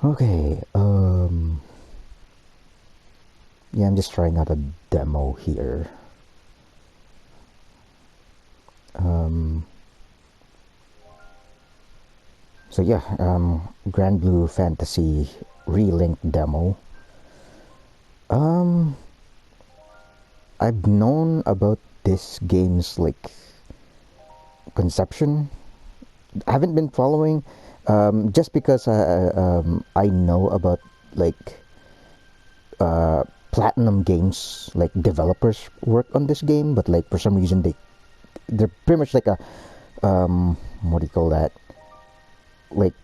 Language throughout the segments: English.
Okay, yeah, I'm just trying out a demo here. Um, so yeah, GranBlue Fantasy ReLink demo. Um, I've known about this game's like conception. I haven't been following, just because I know about like Platinum Games like developers work on this game, but like for some reason they're pretty much like a what do you call that? Like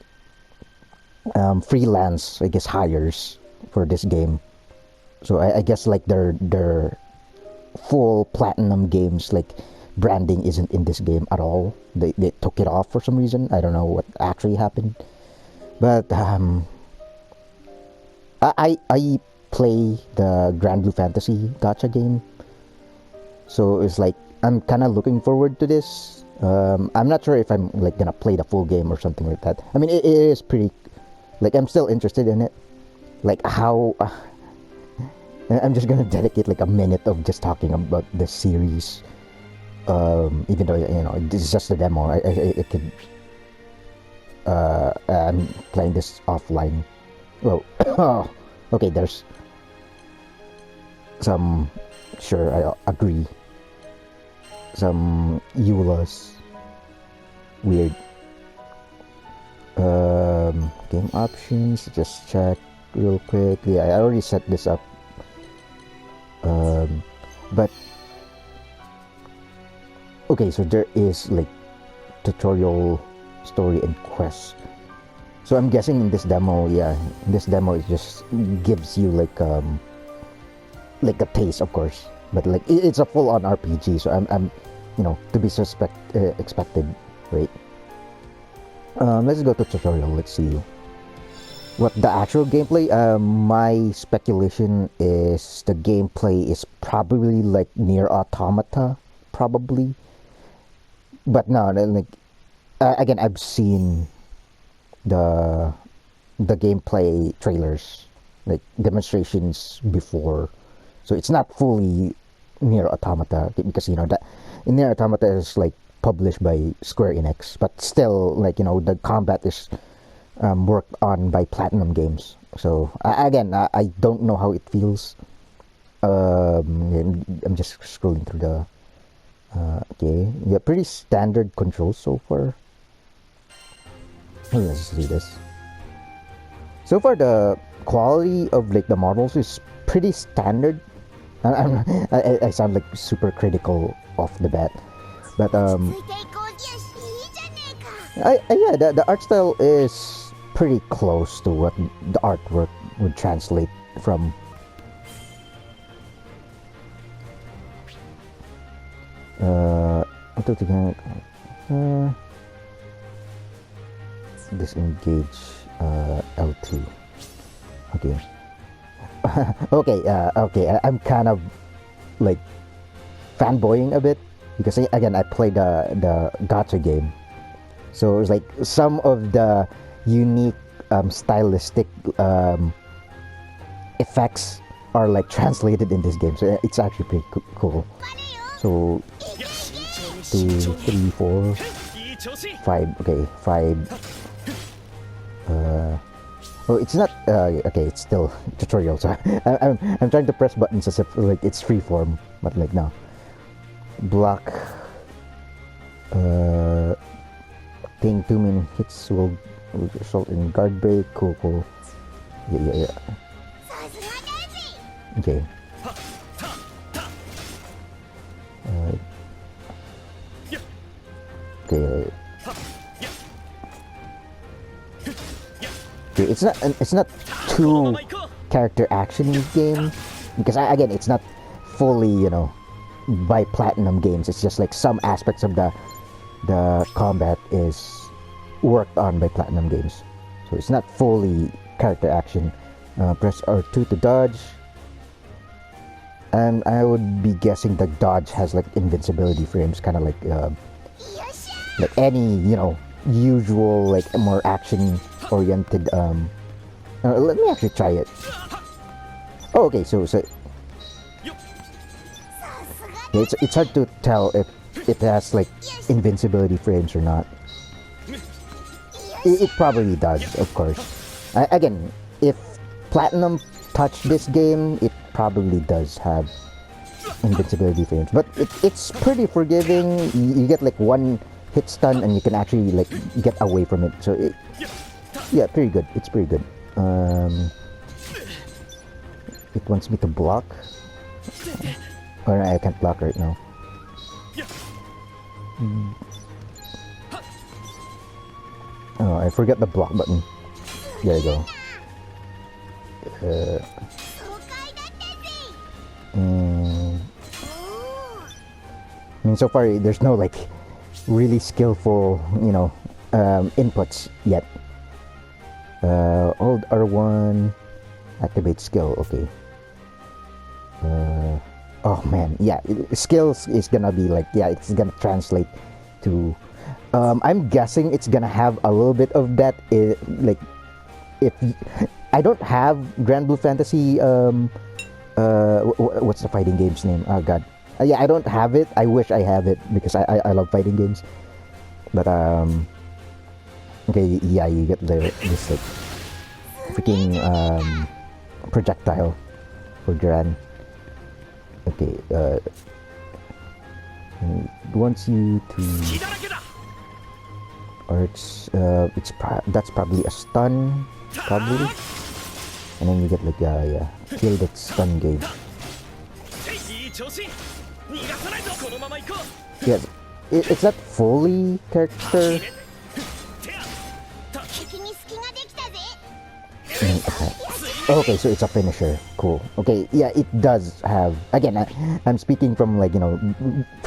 freelance, I guess, hires for this game. So I guess like their full Platinum Games like branding isn't in this game at all. They took it off for some reason. I don't know what actually happened, but I play the GranBlue Fantasy gacha game, so it's like I'm kind of looking forward to this. I'm not sure if I'm like gonna play the full game or something like that. I mean, it is pretty. Like I'm still interested in it. Like how. I'm just gonna dedicate like a minute of just talking about the series. Even though this is just a demo, I could. I'm playing this offline. Well, oh, okay. There's some. Sure, I agree. Some EULAs. Weird. Game options. Just check real quick. Yeah, I already set this up. But okay, so there is like tutorial, story, and quests. So I'm guessing in this demo, yeah, this demo it just gives you like a taste, of course, but like it's a full-on RPG. So I'm to be expected, right? Let's go to tutorial. Let's see what the actual gameplay. My speculation is the gameplay is probably like near Automata, probably. But no, like again, I've seen the gameplay trailers, like demonstrations before, so it's not fully near Automata because that in near Automata is like published by Square Enix, but still like the combat is worked on by Platinum Games. So again, I don't know how it feels. I'm just scrolling through the. Okay, yeah, pretty standard controls so far. Let's see this. So far, the quality of like the models is pretty standard. I sound like super critical off the bat, but yeah, the art style is pretty close to what the artwork would translate from. Disengage L2. Okay. Okay. I'm kind of like fanboying a bit because again I played the gacha game, so it's like some of the unique stylistic effects are like translated in this game, so it's actually pretty cool. So 2, 3, 4, 5. Okay, 5. Oh, it's not. Okay, it's still tutorial. So I'm trying to press buttons as if like it's freeform, but like no. Block. Think 2 main hits will result in guard break. Cool. Yeah. Okay. Okay. It's not too character action game because again it's not fully by Platinum Games. It's just like some aspects of the combat is worked on by Platinum Games, so it's not fully character action. Press R2 to dodge, and I would be guessing the dodge has like invincibility frames, kind of like any usual like more action oriented Let me actually try it. Oh, okay. So yeah, it's hard to tell if it has like invincibility frames or not. It probably does, of course. Again, if Platinum touched this game, it probably does have invincibility frames, but it's pretty forgiving. You get like one hit stun and you can actually like get away from it, so yeah, pretty good. It's pretty good. It wants me to block, or I can't block right now. Oh, I forget the block button. There you go. I mean, so far there's no like really skillful, inputs yet. Hold R1, activate skill. Okay. Oh man, yeah, skills is gonna be like, yeah, it's gonna translate to. I'm guessing it's gonna have a little bit of that. Like, if I don't have GranBlue Fantasy, what's the fighting game's name? Oh god, yeah, I don't have it. I wish I have it because I love fighting games. But okay, yeah, you get this like freaking projectile for Gran. Okay, wants you to. Or that's probably a stun, probably, and then you get like kill that stun gauge. Yes, it's not fully character. Okay, so it's a finisher. Cool. Okay, yeah, it does have. Again, I'm speaking from like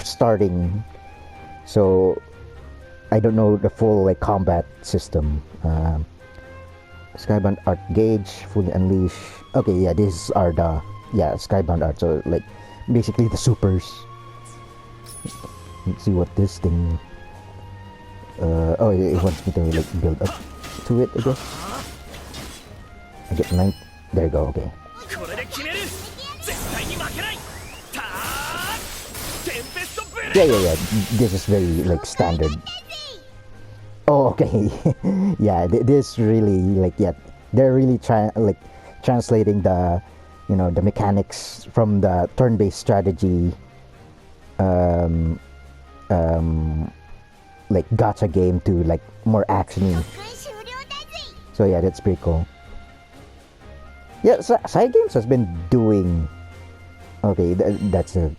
starting, so. I don't know the full like combat system. Skybound Art Gauge, fully unleash. Okay, yeah, these are the Skybound Art. So like basically the supers. Let's see what this thing. Oh, it wants me to like build up to it. I guess. I get 9. There you go. Okay. Yeah. This is very like standard. Oh, okay. Yeah, this really like they're really translating the the mechanics from the turn-based strategy like gacha game to like more actiony. So yeah, that's pretty cool. Yeah, side games has been doing okay. That's a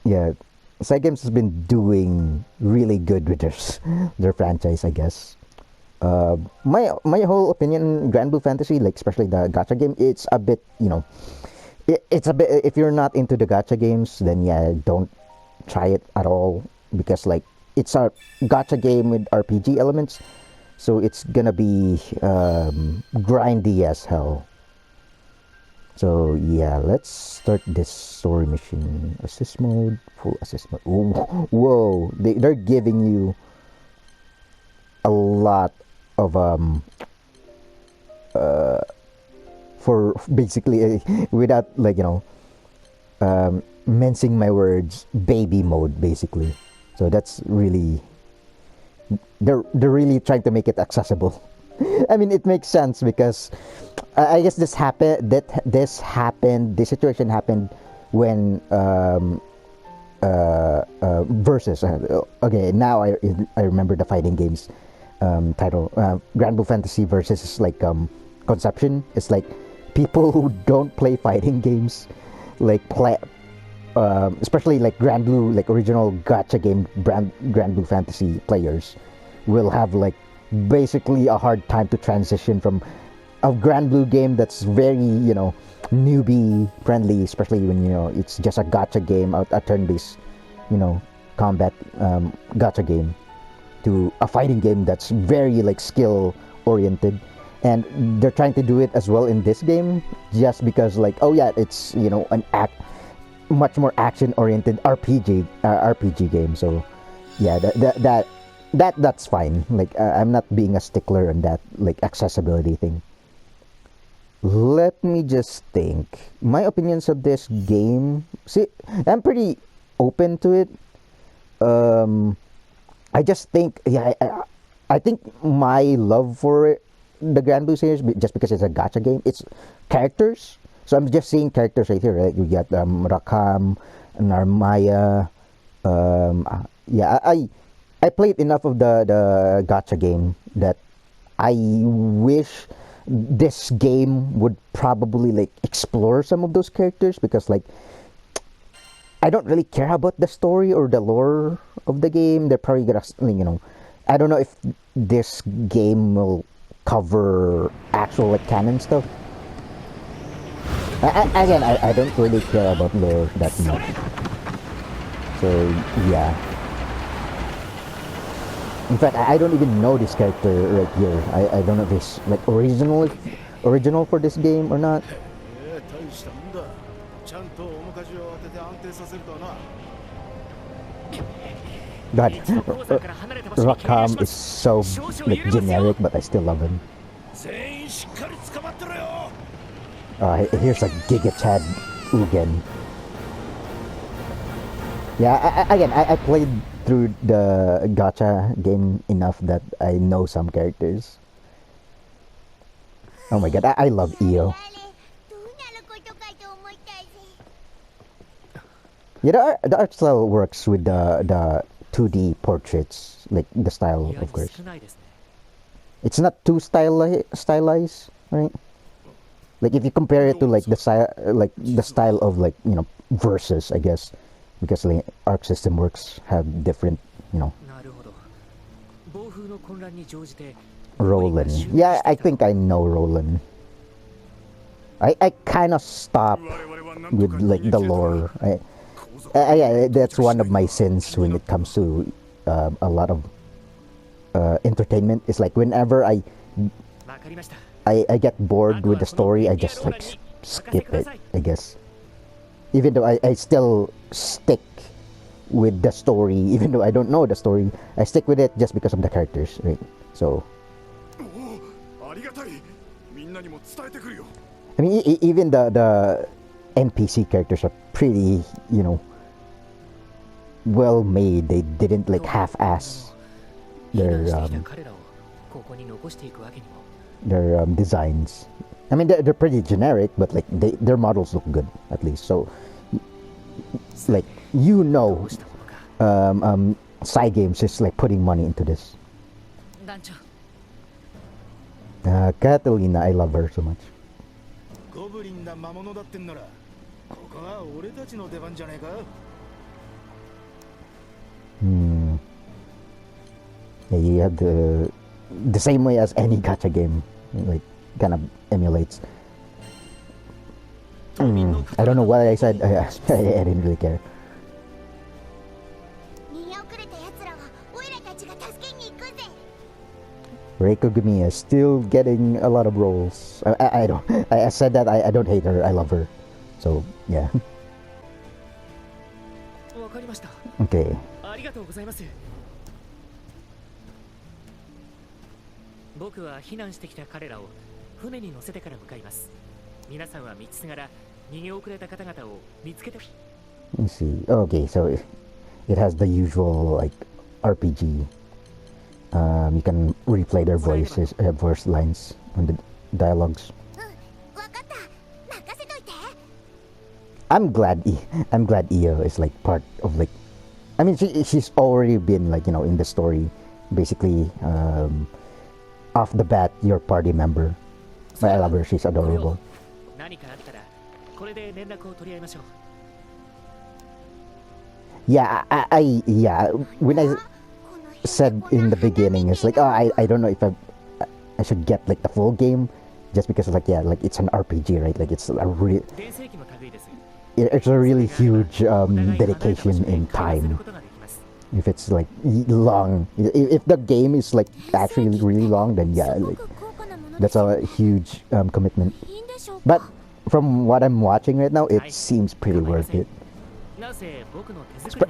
yeah. Side Games has been doing really good with their franchise, I guess. My whole opinion, GranBlue Fantasy, like especially the gacha game, it's a bit it's a bit. If you're not into the gacha games, then yeah, don't try it at all because like it's a gacha game with RPG elements, so it's gonna be grindy as hell. So yeah, let's start this story mission. Assist mode, full assist mode. Whoa, they're giving you a lot of for basically without like mincing my words, baby mode basically. So that's really they're really trying to make it accessible. I mean, it makes sense because I guess this situation happened when Versus. Okay, now I remember the fighting games title. GranBlue Fantasy Versus is like conception. It's like people who don't play fighting games, like play, especially like GranBlue, like original gacha game GranBlue Fantasy players, will have like basically a hard time to transition from a GranBlue game that's very newbie friendly, especially when it's just a gacha game, a turn-based combat gacha game, to a fighting game that's very like skill oriented. And they're trying to do it as well in this game, just because like, oh yeah, it's an much more action oriented RPG game. So yeah, that that's fine. Like I'm not being a stickler on that like accessibility thing. Let me just think. My opinions of this game. See, I'm pretty open to it. Um, I just think, yeah, I think my love for it, the GranBlue series, just because it's a gacha game, it's characters. So I'm just seeing characters right here. Right? You got Rakam, Narmaya. Yeah, I played enough of the gacha game that I wish this game would probably like explore some of those characters, because like I don't really care about the story or the lore of the game. They're probably gonna, I don't know if this game will cover actual like canon stuff. Again, I don't really care about lore that much. So yeah. In fact, I don't even know this character right here. I don't know if it's like original for this game or not. God, Rakam is so like generic, but I still love him. Here's a Giga Chad Ugen. Yeah, I played through the gacha game enough that I know some characters. Oh my god, I love Io. Yeah, the art style works with the 2D portraits, like the style, of course. It's not too stylized, right? Like if you compare it to like the style of like versus, I guess, because like arc system works have different, Roland. Yeah, I think I know Roland. I kind of stop with like the lore. Yeah, that's one of my sins when it comes to a lot of entertainment. It's like whenever I get bored with the story, I just like skip it, I guess. Even though I still stick with the story, even though I don't know the story, I stick with it just because of the characters, right? So I mean, even the NPC characters are pretty, well made. They didn't like half-ass their designs. I mean, they're pretty generic, but like their models look good at least. So, like Side Games is like putting money into this. Catalina, I love her so much. Yeah, you have the same way as any gacha game, like kind of emulates. I don't know what I said. I didn't really care. Reiko Gumi is still getting a lot of roles. I don't. I said that I don't hate her. I love her. So yeah. Okay. 僕は避難してきた彼らを船に乗せてから向かいます。皆さんは道すがら逃げ遅れた方々を見つけて。Let's see. Okay, so it has the usual like RPG. You can replay their voice lines on the dialogues. I'm glad Io is like part of like. I mean, she's already been like in the story, basically. Off the bat, your party member. I love her. She's adorable. Yeah, yeah. When I said in the beginning, it's like, I don't know if I should get like the full game, just because like it's an RPG, right? Like it's a really huge dedication in time. If it's like long, if the game is like actually really long, then yeah, like that's a huge commitment. But from what I'm watching right now, it seems pretty worth it.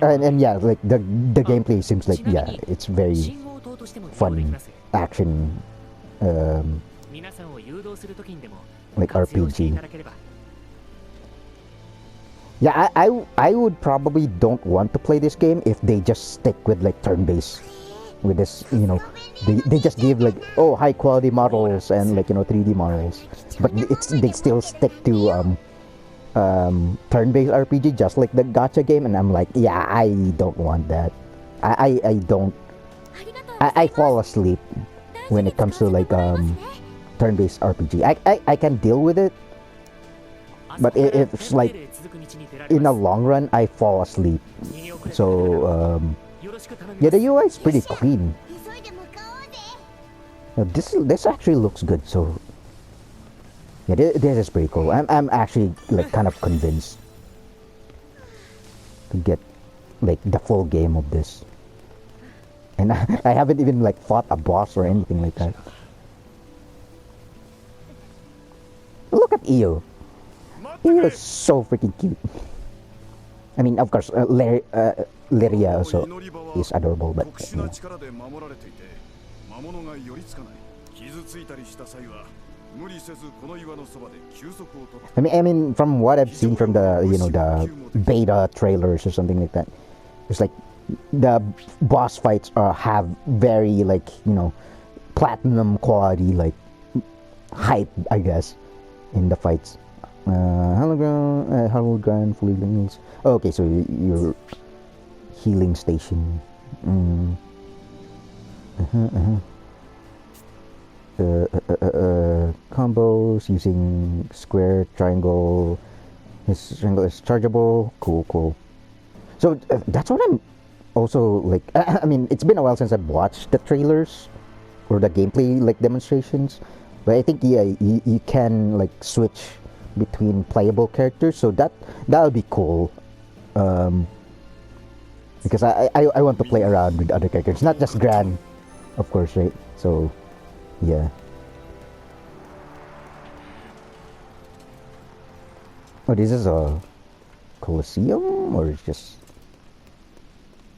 And yeah, like the gameplay seems like it's very fun action, like RPG. Yeah, I would probably don't want to play this game if they just stick with like turn-based. With this, you know, they just give like high quality models and like 3D models, but they still stick to turn-based RPG just like the gacha game, and I'm like, yeah, I don't want that. I don't. I fall asleep when it comes to like turn-based RPG. I can deal with it, but it's like in the long run I fall asleep. So yeah, the UI is pretty clean. This actually looks good. So yeah, this is pretty cool. I'm actually like kind of convinced to get like the full game of this. And I haven't even like fought a boss or anything like that. Look at Io. Io is so freaking cute. I mean, of course, Lyria also is adorable, but I mean, from what I've seen from the the beta trailers or something like that, it's like the boss fights have very like platinum quality like hype, I guess, in the fights. Hologram fully heals. Okay, so your healing station. Combos using square, triangle. His triangle is chargeable. Cool. So that's what I'm also like. I mean, it's been a while since I've watched the trailers or the gameplay like demonstrations, but I think you can like switch between playable characters, so that would be cool. Because I want to play around with other characters, not just Gran, of course, right? So yeah. Oh, this is a Colosseum, or it's just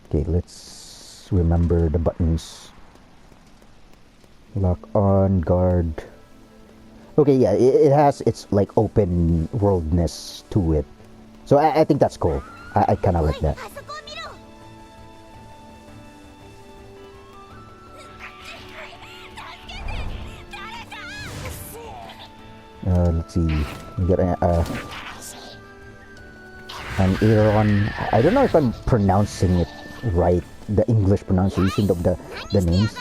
okay? Let's remember the buttons. Lock on, guard. Okay, yeah, it has its like open worldness to it, so I think that's cool. I kind of like that. Let's see, we got an Aaron. I don't know if I'm pronouncing it right, the English pronunciation of the names.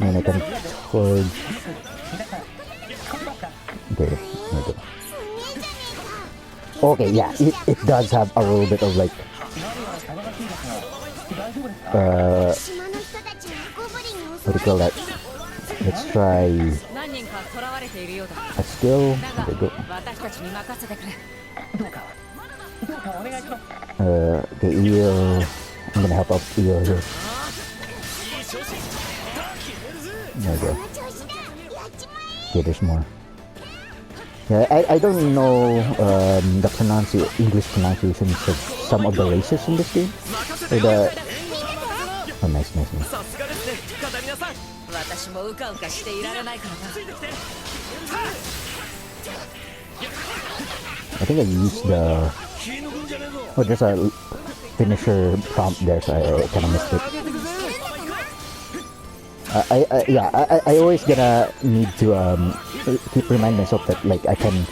And I can forge. Okay, okay. Okay, yeah, it does have a little bit of like what do you call that? Let's try a skill. There we go. Okay, Eel. I'm gonna help out Eel here. There we go. Okay, there's more. Yeah, I don't know the English pronunciations of some of the races in this game. Or the... Oh, nice. I think I used the... Oh, there's a finisher prompt there, so I kind of missed it. I always gonna need to keep reminding myself that like I can.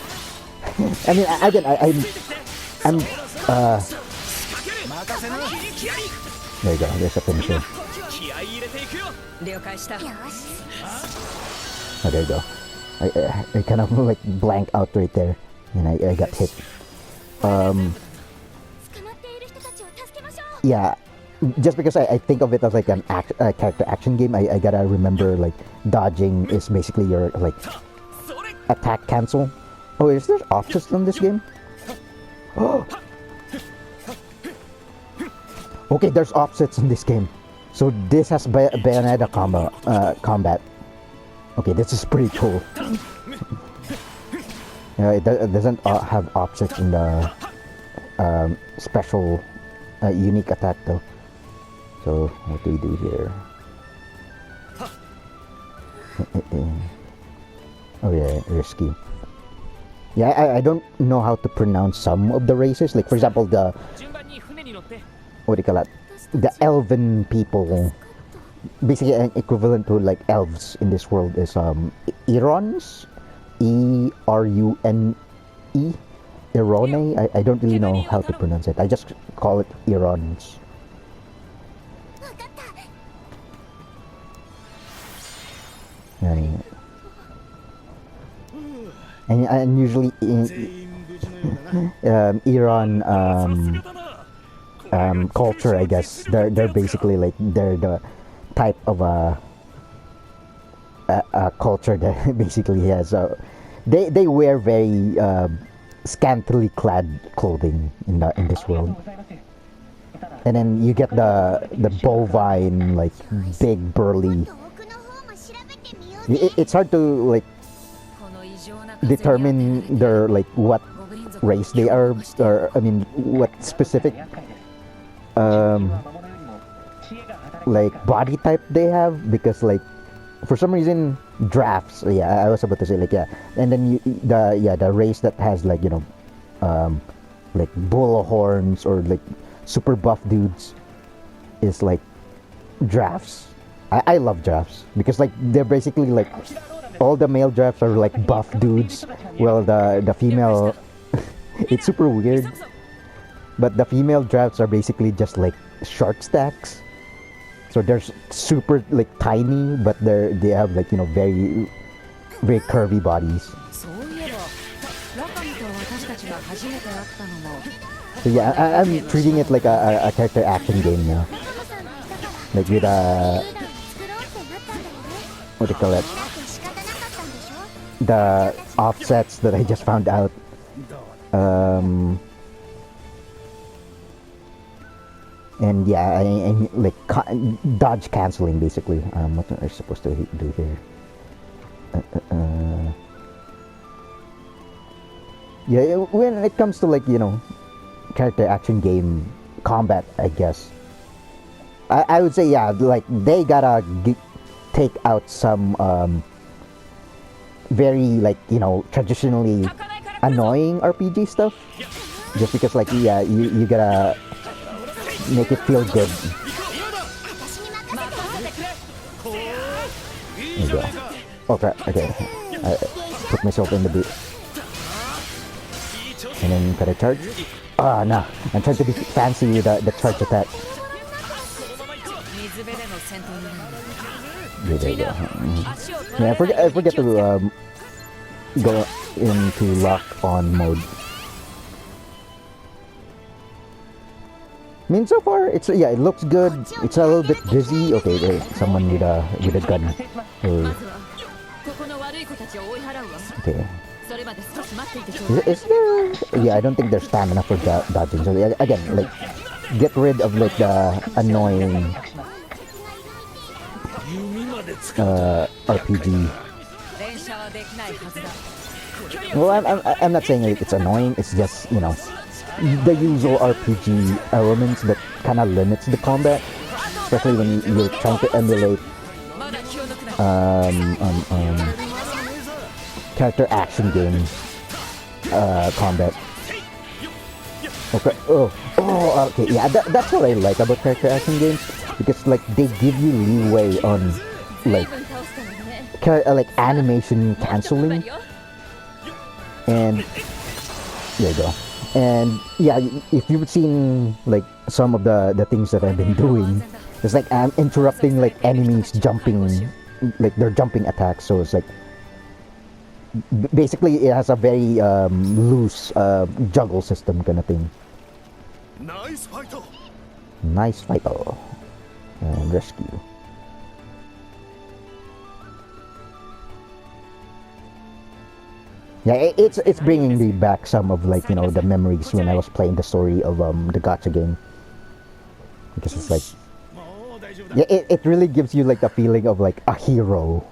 I mean, I'm there you go. There's a finisher. Oh, there you go. I kind of like blank out right there, and I got hit. Yeah. Just because I think of it as like a character action game, I gotta remember like dodging is basically your like attack cancel. Oh, is there offsets in this game? Okay, there's offsets in this game. So this has Bayonetta combat. Okay, this is pretty cool. Yeah, it doesn't have offsets in the special unique attack though. So what do we do here? Oh yeah, risky. Yeah, I don't know how to pronounce some of the races. Like for example, the what do you call that? The elven people. Basically, an equivalent to like elves in this world is Irons, Erune, Irone. I don't really know how to pronounce it. I just call it Irons. And usually Iran culture, I guess they're basically like they're the type of a culture that basically has they wear very scantily clad clothing in this world. And then you get the bovine, like big burly. It's hard to like determine their like what race they are, or I mean what specific like body type they have, because like for some reason drafts, yeah, I was about to say like, yeah, and then the race that has like, you know, like bull horns or like super buff dudes is like drafts. I love drafts because like they're basically like all the male drafts are like buff dudes, well the female it's super weird, but the female drafts are basically just like short stacks. So they're super like tiny, but they have like, you know, very very curvy bodies. So yeah, I'm treating it like a character action game now. Like with what do you call it? The offsets that I just found out. And yeah, I like dodge canceling basically. What am I supposed to do here? Yeah, when it comes to like, you know, character action game combat, I guess I would say, yeah, like they gotta take out some very like, you know, traditionally annoying RPG stuff, just because like, yeah, you gotta make it feel good. There you go. Oh crap, okay. I put myself in the boot. And then gotta charge. Ah, nah. I'm trying to be fancy with the charge attack. There you go. Yeah, I forget to go into lock-on mode. I mean, so far it's, yeah, it looks good. It's a little bit busy. Okay, there's someone with a gun. Okay. Is there? Yeah, I don't think there's stamina for dodging. So again, like, get rid of like the annoying RPG. Well, I'm not saying like it's annoying. It's just, you know, the usual RPG elements that kind of limits the combat, especially when you're trying to emulate character action game combat. Okay. Okay. Yeah, that's what I like about character action games, because like they give you leeway on like animation canceling, and there you go. And yeah, if you've seen like some of the things that I've been doing, it's like I'm interrupting like enemies jumping, like their jumping attacks. So it's like basically it has a very loose juggle system kind of thing. Nice fight. And rescue. Yeah, it's bringing me back some of like, you know, the memories when I was playing the story of the gacha game, because it's like, yeah, it really gives you like the feeling of like a hero,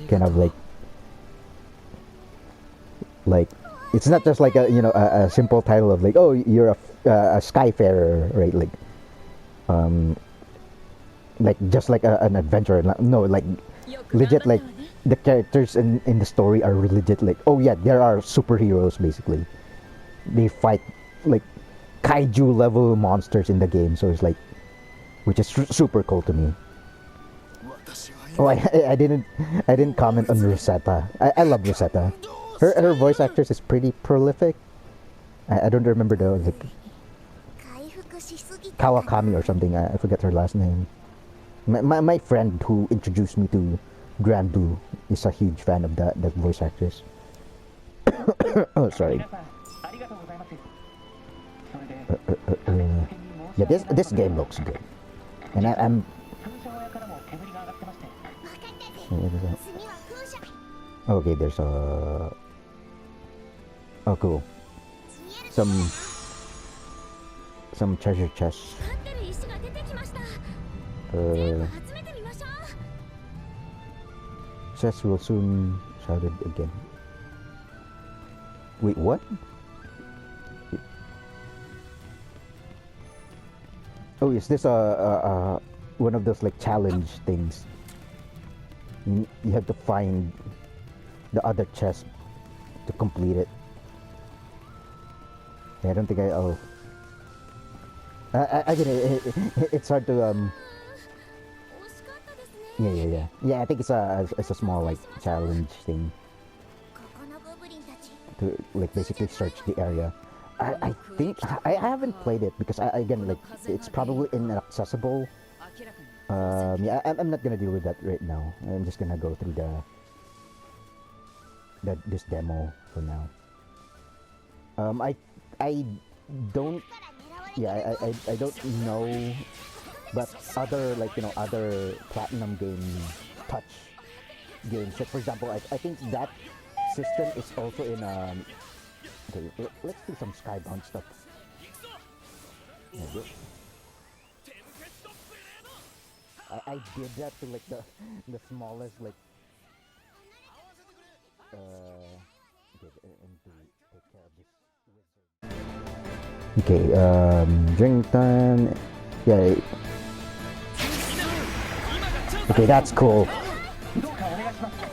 kind of like it's not just like a, you know, a simple title of like, oh, you're a skyfarer, right? Like like just like an adventure. No, like legit. Like the characters in the story are legit. Like, oh yeah, there are superheroes basically. They fight like kaiju level monsters in the game. So it's like, which is super cool to me. Oh, I didn't comment on Rosetta. I love Rosetta. Her voice actress is pretty prolific. I don't remember the like Kawakami or something. I forget her last name. My friend who introduced me to GranBlue is a huge fan of that voice actress. Oh, sorry. Yeah, this game looks good, and I'm. Okay, there's a. Oh, cool. Some treasure chests. Chests will soon shrouded again. Wait, what? Oh, is this one of those like challenge things? You have to find the other chest to complete it. Yeah, I don't think I'll. I get it. It's hard to Yeah. I think it's a small like challenge thing to like basically search the area. I think I haven't played it because again like it's probably inaccessible. Yeah, I'm not gonna deal with that right now. I'm just gonna go through this demo for now. I don't. Yeah, I don't know, but other like other platinum game touch games. Like for example, I think that system is also in Okay, let's do some Skybound stuff. I did that to like the smallest like okay, and to take care of this wizard. Okay, drink time. Yeah. Okay, that's cool.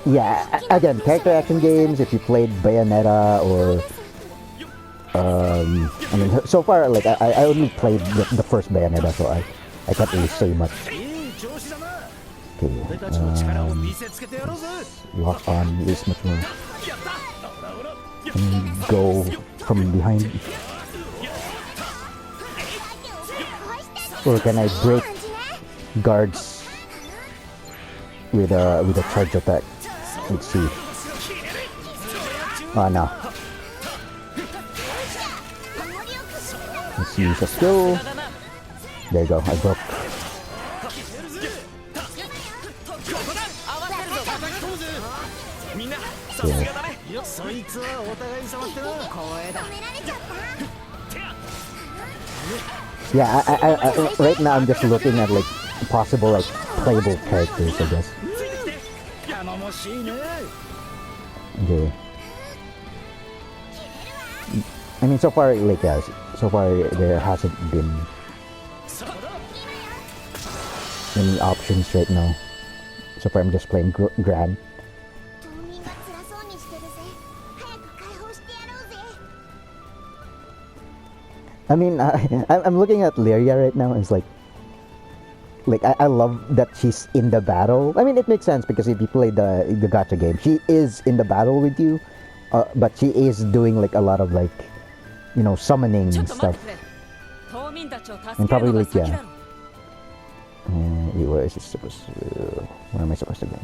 Yeah, again, character action games. If you played Bayonetta or I mean, so far, like I only played the first Bayonetta, so I can't really say much. Okay, lock on this much more. And go from behind. Or can I break guards with a charge attack? Let's see. Oh no. Let's use a skill. There you go, I broke. Yeah, I right now I'm just looking at like possible like playable characters, I guess. Okay. I mean, so far, like, yeah, so far there hasn't been any options right now. So far, I'm just playing Gran. I mean, I'm looking at Lyria right now, and it's like I love that she's in the battle. I mean, it makes sense because if you play the gacha game, she is in the battle with you, but she is doing like a lot of like, summoning stuff. And probably like, yeah. Where is it supposed to? Where am I supposed to go?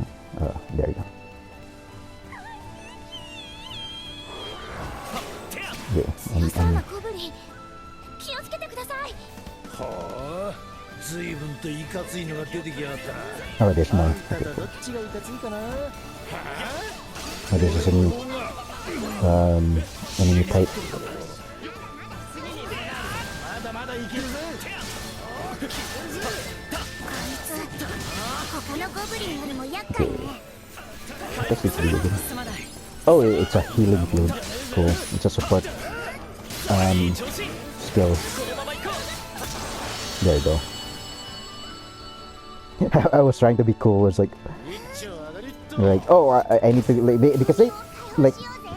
There you go. Yeah, oh, there's more. Okay, cool. Oh, this is a new enemy type. Okay. That's really good. Oh, it's a healing field. Cool. It's a support skill. There you go. I was trying to be cool. It's like oh I need to like, because they like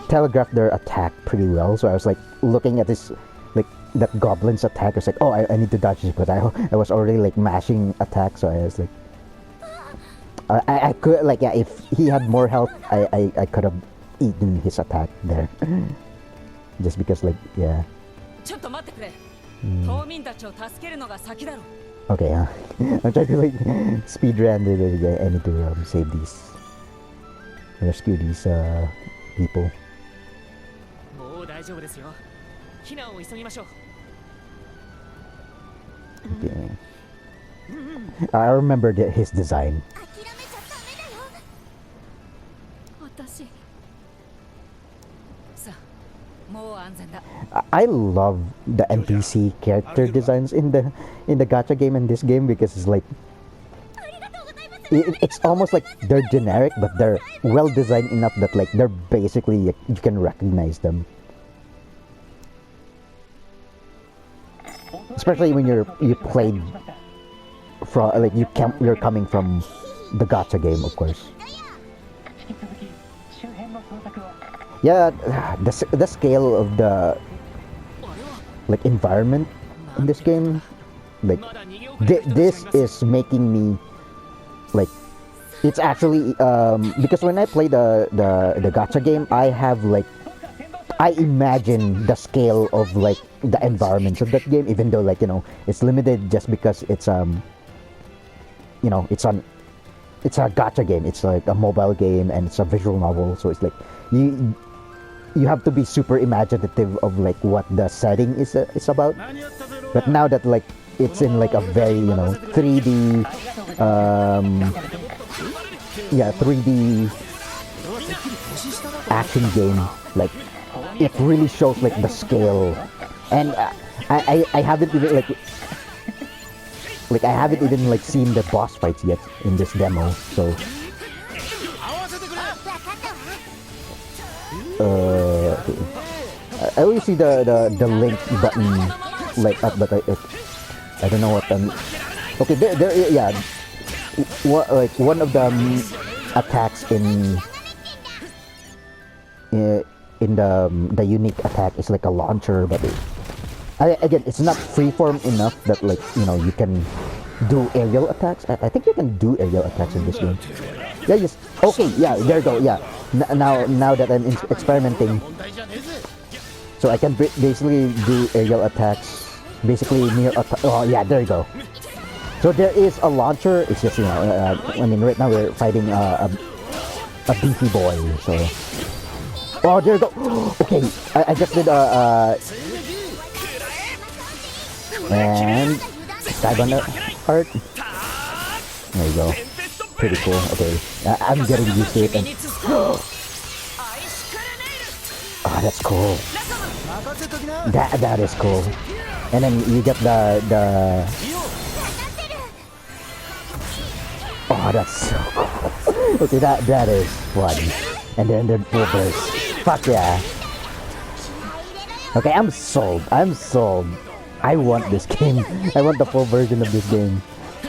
telegraphed their attack pretty well. So I was like looking at this like that goblin's attack. I was like oh I need to dodge this, but I was already like mashing attack. So I was like I could like yeah if he had more health I could have eaten his attack there. Just because like yeah. Okay, I'm trying to like speed run it. I need to save these, rescue these people. Okay. I remember his design. I love the NPC character designs in the gacha game and this game because it's like it's almost like they're generic but they're well designed enough that like they're basically you can recognize them, especially when you played from like you're coming from the gacha game, of course. Yeah, the scale of the like environment in this game, like this is making me like it's actually because when I play the gacha game, I have like I imagine the scale of like the environments of that game, even though like it's limited just because it's it's a gacha game, it's like a mobile game and it's a visual novel, so it's like you have to be super imaginative of like what the setting is about. But now that like it's in like a very 3D 3D action game, like it really shows like the scale, and I haven't even like I haven't even like seen the boss fights yet in this demo, so I always see the link button like up, but I don't know what okay, there yeah, like one of the attacks in the unique attack is like a launcher, but again it's not freeform enough that like you can do aerial attacks. I think you can do aerial attacks in this game. Yeah, just okay. Yeah, there you go. Yeah, now that I'm experimenting, so I can basically do aerial attacks, basically near. Oh yeah, there you go. So there is a launcher. It's just I mean, right now we're fighting a beefy boy. So oh, there you go. Okay, I just did and stab on the heart. There you go. Pretty cool. Okay, I'm getting used to it. And oh, that's cool. That is cool. And then you get the oh, that's so cool. Okay, that is fun. And then the full burst. Fuck yeah. Okay, I'm sold. I want this game. I want the full version of this game.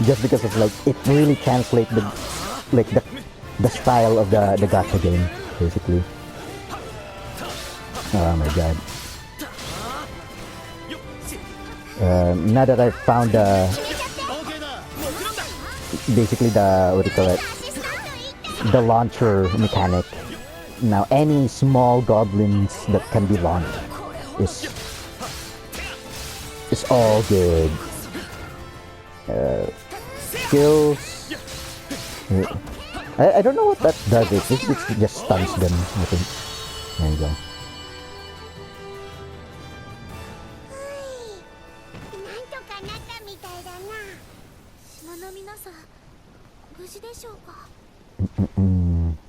Just because of like it really translates the style of the gacha game, basically. Oh my god. Now that I've found basically the what do you call it? The launcher mechanic. Now any small goblins that can be launched is all good. Skills. I don't know what that does. It just stuns them, I think. There you go.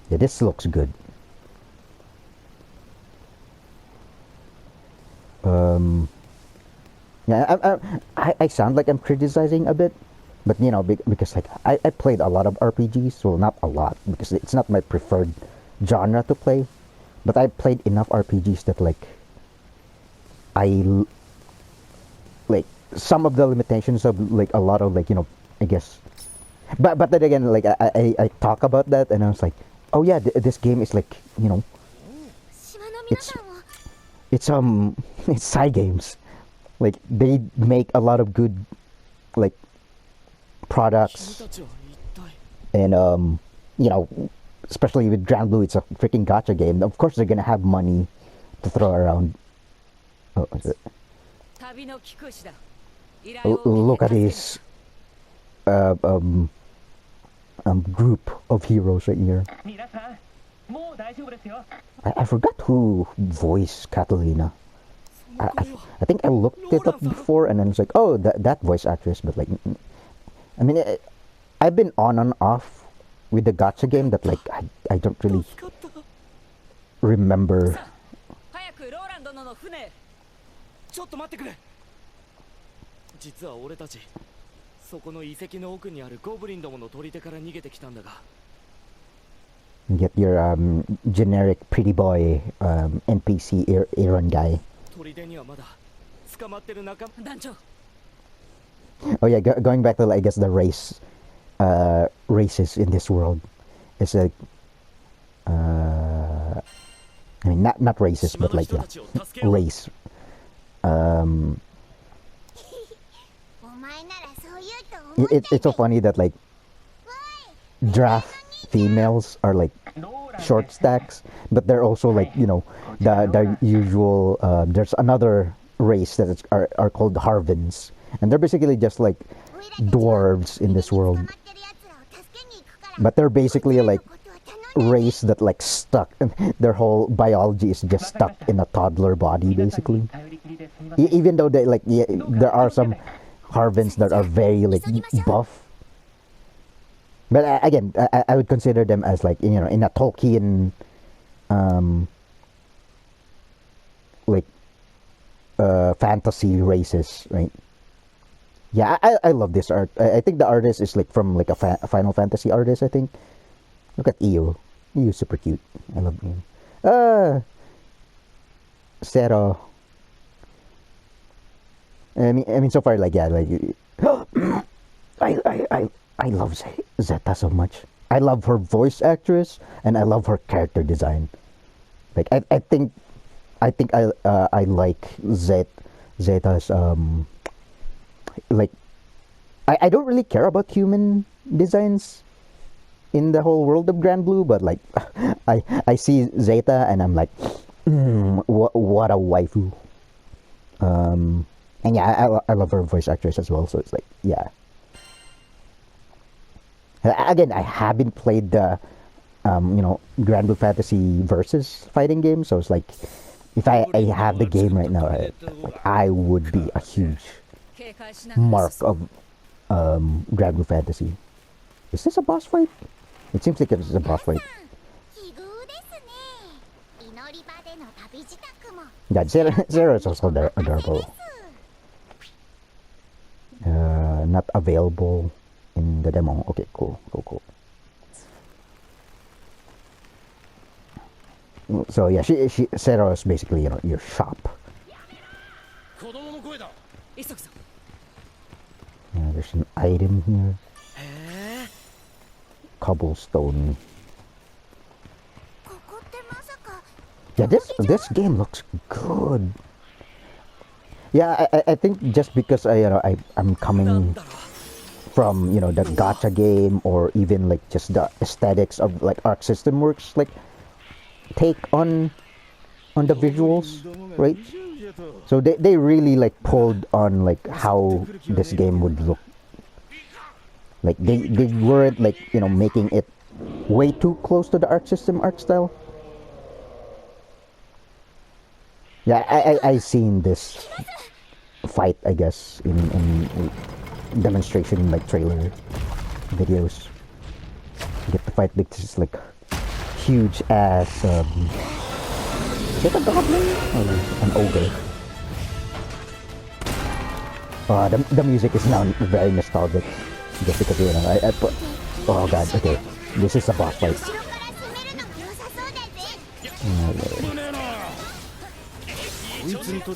Yeah, this looks good. Yeah, I sound like I'm criticizing a bit, but because like I played a lot of RPGs, well not a lot because it's not my preferred genre to play, but I played enough RPGs that like like some of the limitations of like a lot of like I guess but then again, like I talk about that, and I was like, oh yeah, this game is like, you know, it's it's it's side games. Like they make a lot of good like products, and you know, especially with GranBlue, it's a freaking gacha game. Of course, they're gonna have money to throw around. Oh, is it? Look at this uh, um, group of heroes right here. I forgot who voiced Catalina. I think I looked it up before, and then it's like, oh, that voice actress. But like, I mean, I've been on and off with the gacha game that like I don't really remember. ちょっと待ってくれ。実は俺たちそこの遺跡の奥にあるゴブリンどもの砦から逃げてきたんだが。Get your generic pretty boy NPC Aaron guy. 砦にはまだ捕まってる仲間。団長。 Oh yeah, going back to I guess the races in this world, it's like I mean not racist but like yeah, race. It's so funny that like draft females are like short stacks, but they're also like, you know, the usual there's another race that are called Harvins, and they're basically just like dwarves in this world, but they're basically like race that like stuck, their whole biology is just stuck in a toddler body basically. Even though they like, yeah, there are some Harvins that are very like buff, but again I would consider them as like, you know, in a Tolkien like fantasy races, right? Yeah, I love this art. I think the artist is like from like a Final Fantasy artist, I think. Look at Io. Io's super cute. I love Io. Zero. I mean, so far, like, yeah, like, I love Zeta so much. I love her voice actress, and I love her character design. Like, I think I like Zeta's like, I don't really care about human designs in the whole world of GranBlue, but like I see Zeta and I'm like, what a waifu. And yeah, I love her voice actress as well, so it's like, yeah. Again, I haven't played the you know, GranBlue Fantasy Versus fighting game, so it's like, if I have the game right now, I would be a huge mark of GranBlue Fantasy. Is this a boss fight? It seems like it's a boss fight. Yeah, Zero is also adorable. Not available in the demo. Okay, cool. So yeah, Zero is basically, you know, your shop. There's an item here. Cobblestone. Yeah, this game looks good. Yeah, I think just because I'm coming from, you know, the gacha game, or even like just the aesthetics of like Arc System Works like take on the visuals, right? So they really like pulled on like how this game would look. Like they weren't like, you know, making it way too close to the Arc System art style. Yeah, I seen this fight, I guess, in demonstration like trailer videos. You get the fight with this like huge ass is it a goblin or an ogre? The music is now very nostalgic, just because, you know, I put, oh god, okay, this is a boss fight.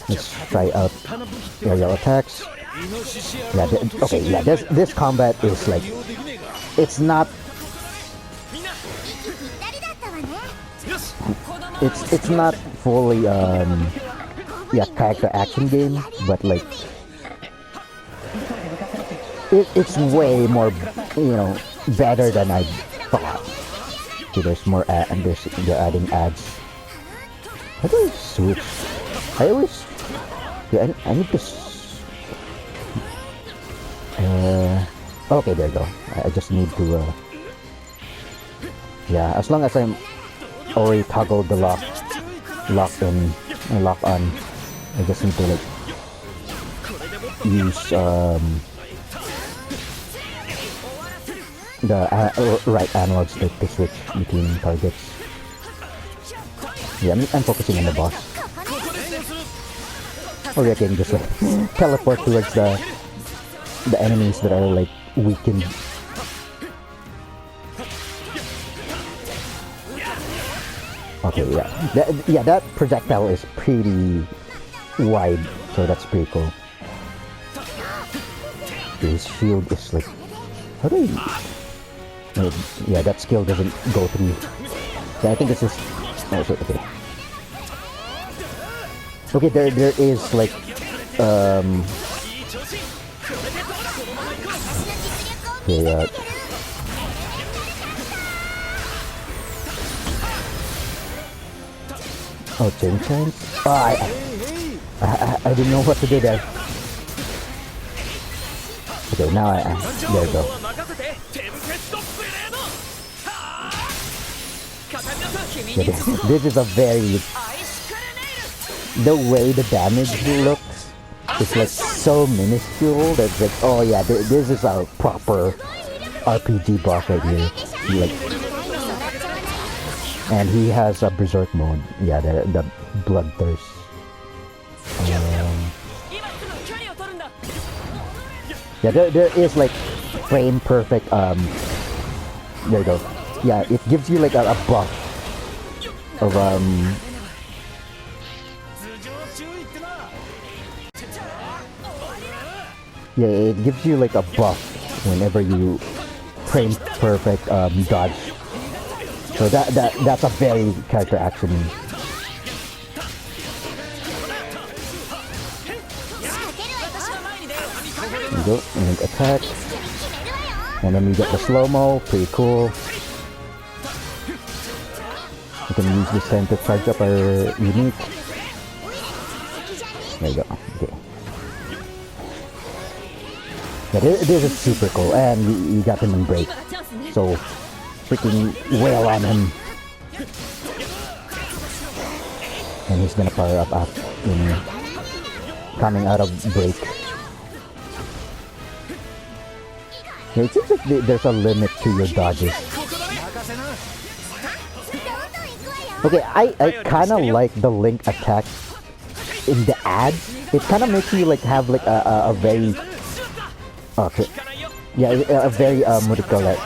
Let's try out aerial attacks. Yeah, okay, yeah, this combat is like, it's not, it's not fully yeah, character action game, but like it's way more, you know, better than I thought. Okay, there's more they're adding ads. How do I switch? I always, yeah, I need to okay, there you go. I just need to yeah, as long as I'm already toggled the lock in and lock on, I just need to like use the right analog stick to switch between targets. Yeah, I'm focusing on the boss. Or I can just like teleport towards the enemies that are like weakened. Okay, yeah, that projectile is pretty wide, so that's pretty cool. His shield is like, how do I? Yeah, that skill doesn't go through. Yeah, I think this is. Oh, shit, okay. Okay, there is like okay, oh, chain chains? Oh, I didn't know what to do there. Okay, now there you go. Yeah, this is a very, the way the damage looks is like so minuscule that's like, oh yeah, this is a proper RPG boss right here. Like, and he has a berserk mode. Yeah, the bloodthirst. Yeah, there is like frame perfect. There you go. Yeah, it gives you like a buff of yeah, it gives you like a buff whenever you frame perfect dodge. So that's a very character action. There you go, and attack. And then we get the slow-mo, pretty cool. We can use this time to charge up our unique. There you go, okay. Yeah, this is super cool, and we got him in break. So, freaking wail on him. And he's gonna power up after, coming out of break. Yeah, it seems like there's a limit to your dodges. Okay, I kinda like the Link attack in the ads. It kinda makes you like have like a very okay. Yeah, a very what do you call that?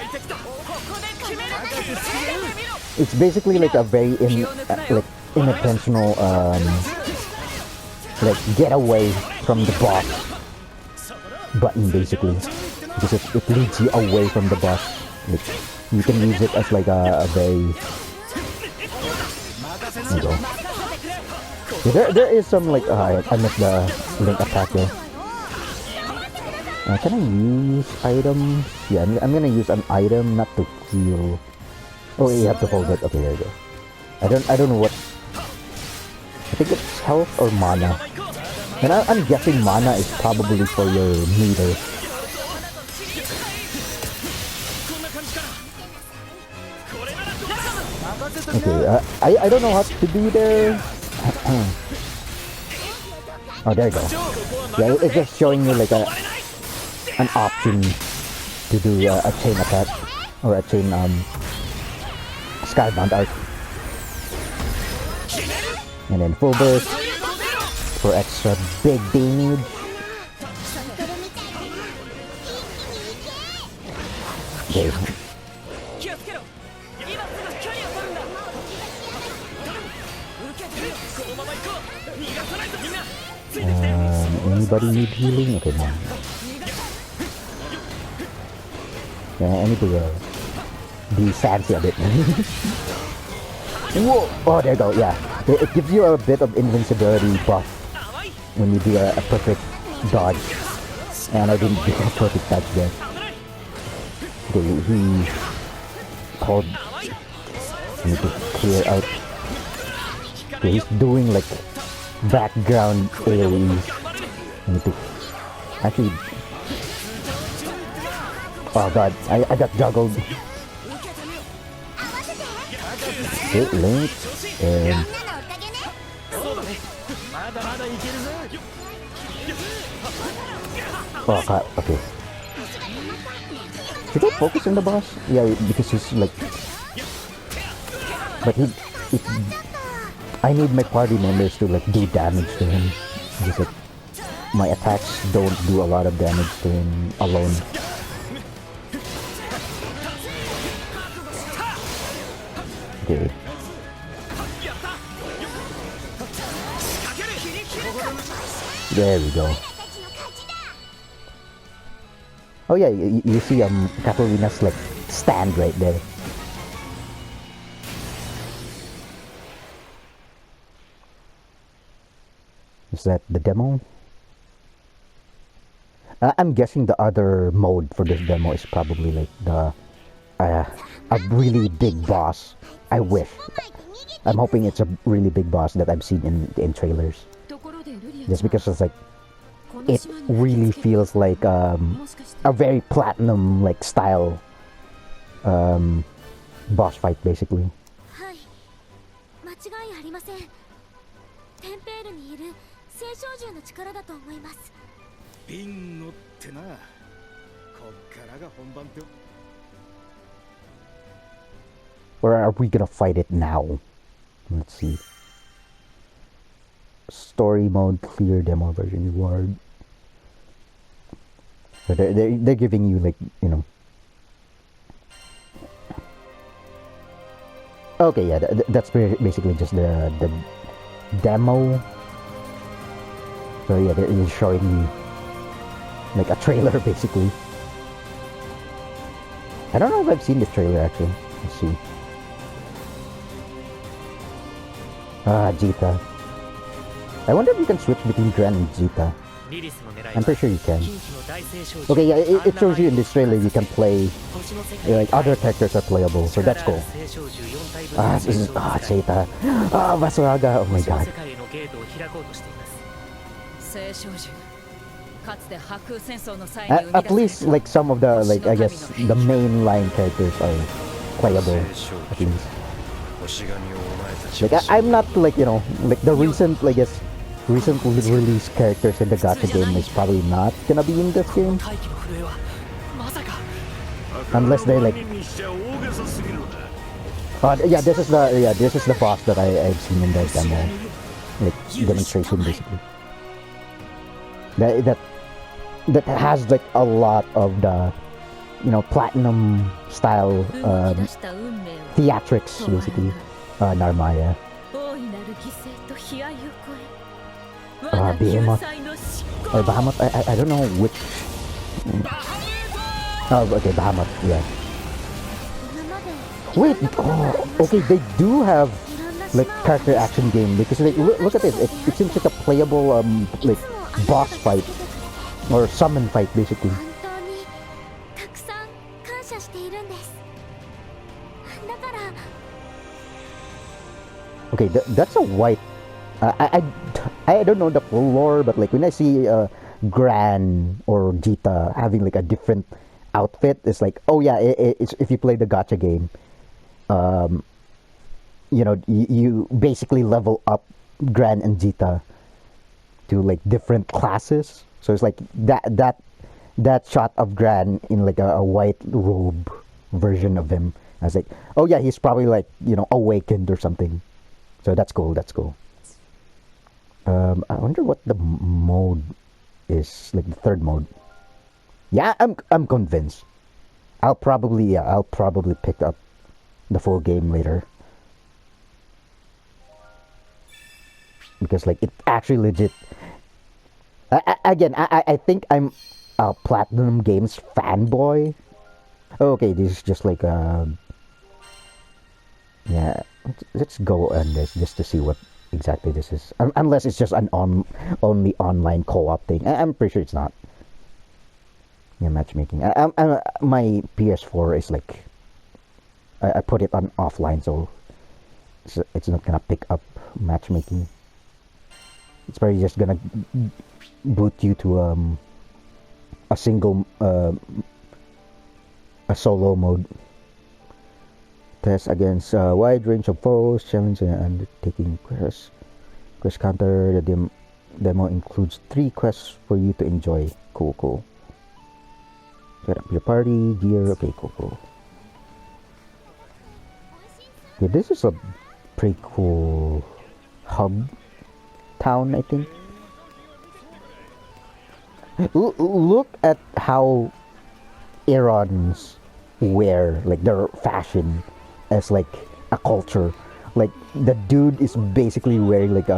It's basically like a very like unintentional like get away from the boss button basically, because it leads you away from the boss. Like, you can use it as like a very. There you go. Yeah, there is some like I missed the Link attack there. Can I use items? Yeah, I'm gonna use an item not to heal. Oh, you have to hold it. Okay, there you go. I don't know what. I think it's health or mana. And I'm guessing mana is probably for your meter. Okay, I don't know what to do there. Oh, there you go. Yeah, it's just showing you like an option to do a chain attack or a chain skybound arc, and then full burst for extra big damage. Okay. Anybody need healing? Okay, no. Yeah, I need to be fancy a bit. Whoa! Oh, there you go. Yeah, it gives you a bit of invincibility buff when you do a perfect dodge. And I didn't do a perfect dodge there. Okay, he called. I need to clear out. Okay, he's doing like background AoEs. I need to actually. Oh god, I got juggled. Okay, Link and oh god, okay. Should I focus on the boss? Yeah, because he's like, but I need my party members to like do damage to him. Just like my attacks don't do a lot of damage to him alone. Okay. There we go. Oh yeah, you see Katarina's like stand right there. Is that the demo? I'm guessing the other mode for this demo is probably like the a really big boss. I wish. I'm hoping it's a really big boss that I've seen in trailers. Just because it's like it really feels like a very platinum like style boss fight basically. 間違いありません。テンペールにいる聖少獣の力だと思います。ビンゴってな、こっからが本番って。Or are we gonna fight it now? Let's see. Story mode, clear demo version reward. So they're giving you like, you know. Okay, yeah, that's basically just the demo. So yeah, they're showing you like a trailer basically. I don't know if I've seen this trailer actually. Let's see. Ah, Jita. I wonder if you can switch between Gran and Jita. I'm pretty sure you can. Okay, yeah, it shows you in this trailer you can play, like other characters are playable, so that's cool. Jita. Vasuraga, oh my god. At least like some of the, like I guess, the main line characters are playable, at least. Like I'm not like, you know, like the recent, I guess, recently released characters in the gacha game is probably not gonna be in this game. Unless they're like yeah, this is the boss that I've seen in the demo. Like demonstration basically. That has like a lot of the, you know, platinum style theatrics basically. Narmaya. Behemoth. Or Bahamut, I don't know which. Oh, okay, Bahamut, yeah. Wait, oh, okay, they do have like character action game because like look at this. It seems like a playable like boss fight or summon fight basically. Okay, that's a white. I don't know the full lore, but like when I see Gran or Jita having like a different outfit, it's like, oh yeah, it's if you play the gacha game, you know, you basically level up Gran and Jita to like different classes. So it's like that shot of Gran in like a white robe version of him. I was like, oh yeah, he's probably like, you know, awakened or something. So that's cool. That's cool. I wonder what the mode is, like the third mode. Yeah, I'm convinced. I'll probably pick up the full game later. because like it actually legit. I think I'm a Platinum Games fanboy. Okay, this is just like yeah. Let's go on this just to see what exactly this is. Unless it's just an only online co-op thing. I'm pretty sure it's not. Yeah, matchmaking. My PS4 is like I put it on offline, so it's not gonna pick up matchmaking. It's probably just gonna boot you to a single a solo mode. Test against a wide range of foes, challenge and undertaking quests. Quest counter. The demo includes 3 quests for you to enjoy. Cool. Set up your party, gear. Okay, cool. Yeah, this is a pretty cool hub town, I think. Look at how Irons wear, like their fashion as like a culture. Like the dude is basically wearing like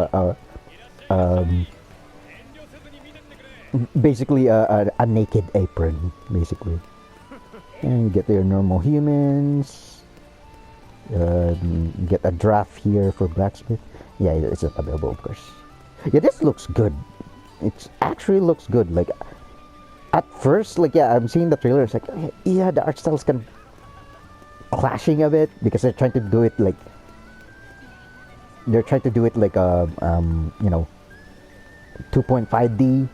basically a naked apron, basically. And you get your normal humans. Get a draft here for blacksmith. Yeah, it's available, of course. Yeah, this looks good. It actually looks good. Like at first, like yeah, I'm seeing the trailer. It's like yeah, the art style's kind of clashing a bit because they're trying to do it like you know, 2.5D.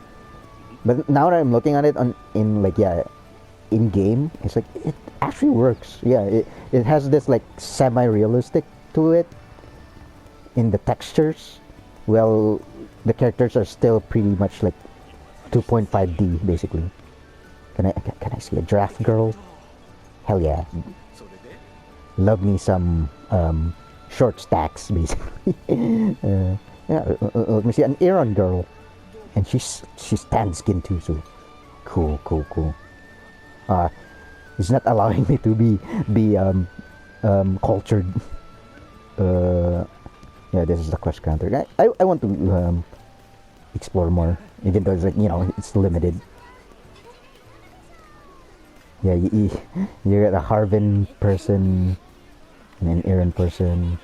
But now that I'm looking at it in game, it's like it actually works. Yeah, it has this like semi-realistic to it in the textures. Well, the characters are still pretty much like 2.5D basically. Can I see a draft girl? Hell yeah. Love me some short stacks basically. Yeah, let me see an Iron girl, and she's tan skin too, so cool. It's not allowing me to be cultured. Yeah, this is the quest counter. I want to explore more, even though it's like, you know, it's limited. Yeah, you get a Harvin person and an Aaron person.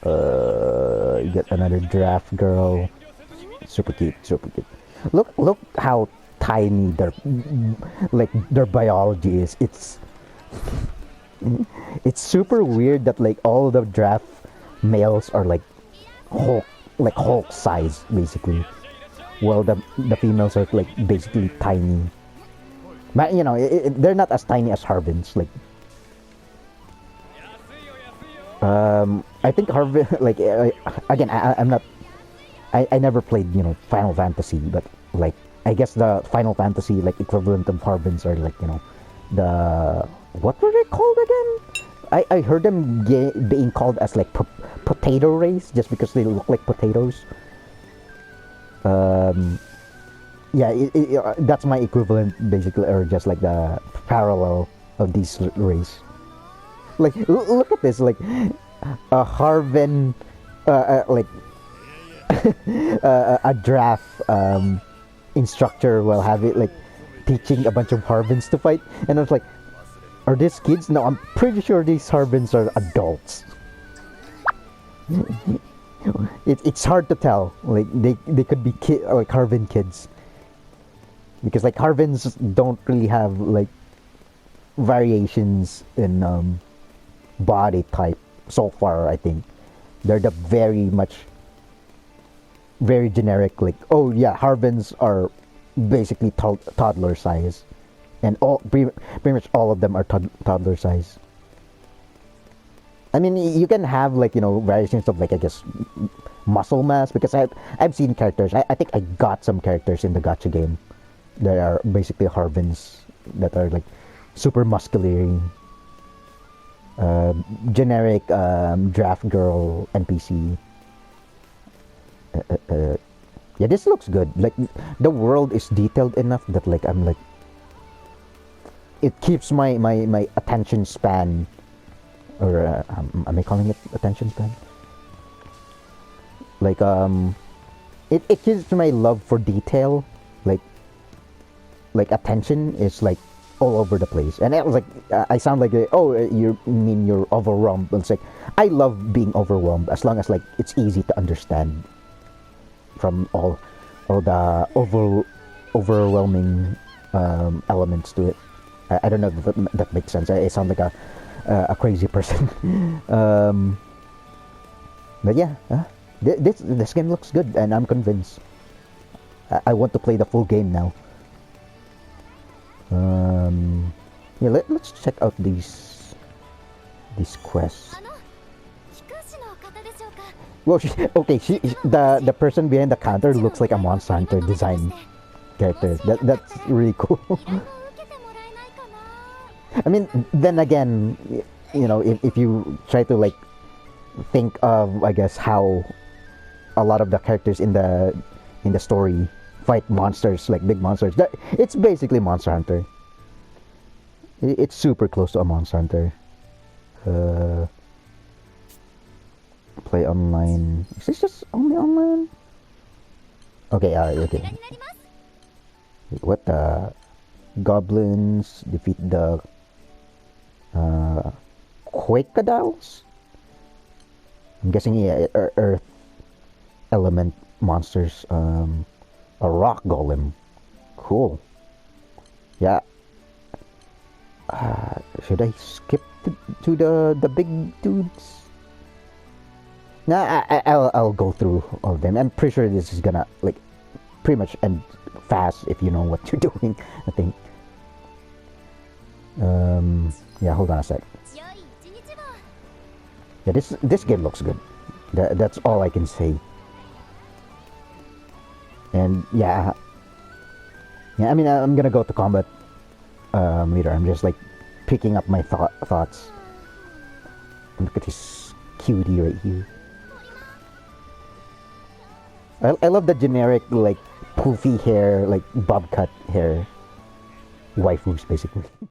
You get another draft girl. Super cute. Look how tiny their biology is. It's super weird that like all the draft males are like Hulk size basically, while the females are like basically tiny. But you know, they're not as tiny as Harvins. Like, I think Harvin like again, I'm not. I never played, you know, Final Fantasy, but like I guess the Final Fantasy like equivalent of Harvins are like, you know, the what were they called again? I heard them being called as like potato race just because they look like potatoes. Yeah, that's my equivalent basically, or just like the parallel of these race. Like look at this, like a Harvin, like a draft instructor will have it like teaching a bunch of Harvins to fight, and I was like, are these kids? No, I'm pretty sure these Harvins are adults. It's hard to tell. Like they could be like Harvin kids, because like Harvins don't really have like variations in body type so far. I think they're the very generic, like, oh yeah, Harvins are basically toddler size, and pretty much all of them are toddler size. I mean, you can have like, you know, variations of like, I guess, muscle mass, because I've seen characters. I think I got some characters in the gacha game that are basically Harvins that are like super muscular, generic draft girl NPC. Yeah, this looks good. Like the world is detailed enough that like I'm like, it keeps my attention span, or am I calling it attention span? Like it gives my love for detail, like attention is like all over the place. And it was like I sound like you mean you're overwhelmed. But it's like I love being overwhelmed as long as like it's easy to understand from all the overwhelming elements to it. I don't know if that makes sense. I sound like a crazy person. But yeah, this game looks good, and I'm convinced. I want to play the full game now. Yeah, let's check out these quests. Well, the person behind the counter looks like a Monster Hunter design character. That's really cool. I mean, then again, you know, if you try to like think of, I guess, how a lot of the characters in the story fight monsters, like big monsters, it's basically Monster Hunter. It's super close to a Monster Hunter. Play online. Is this just only online? Okay, okay. Wait, what the goblins defeat the Quakadals? I'm guessing, yeah, earth element monsters. A rock golem. Cool. Yeah. Should I skip to the big dudes? Nah, I'll go through all of them. I'm pretty sure this is gonna like pretty much end fast if you know what you're doing. I think. Yeah, hold on a sec. Yeah, this game looks good. That's all I can say. And yeah, I mean, I'm gonna go to combat later. I'm just like picking up my thoughts. Look at this cutie right here. I love the generic like poofy hair, like bob cut hair waifus basically.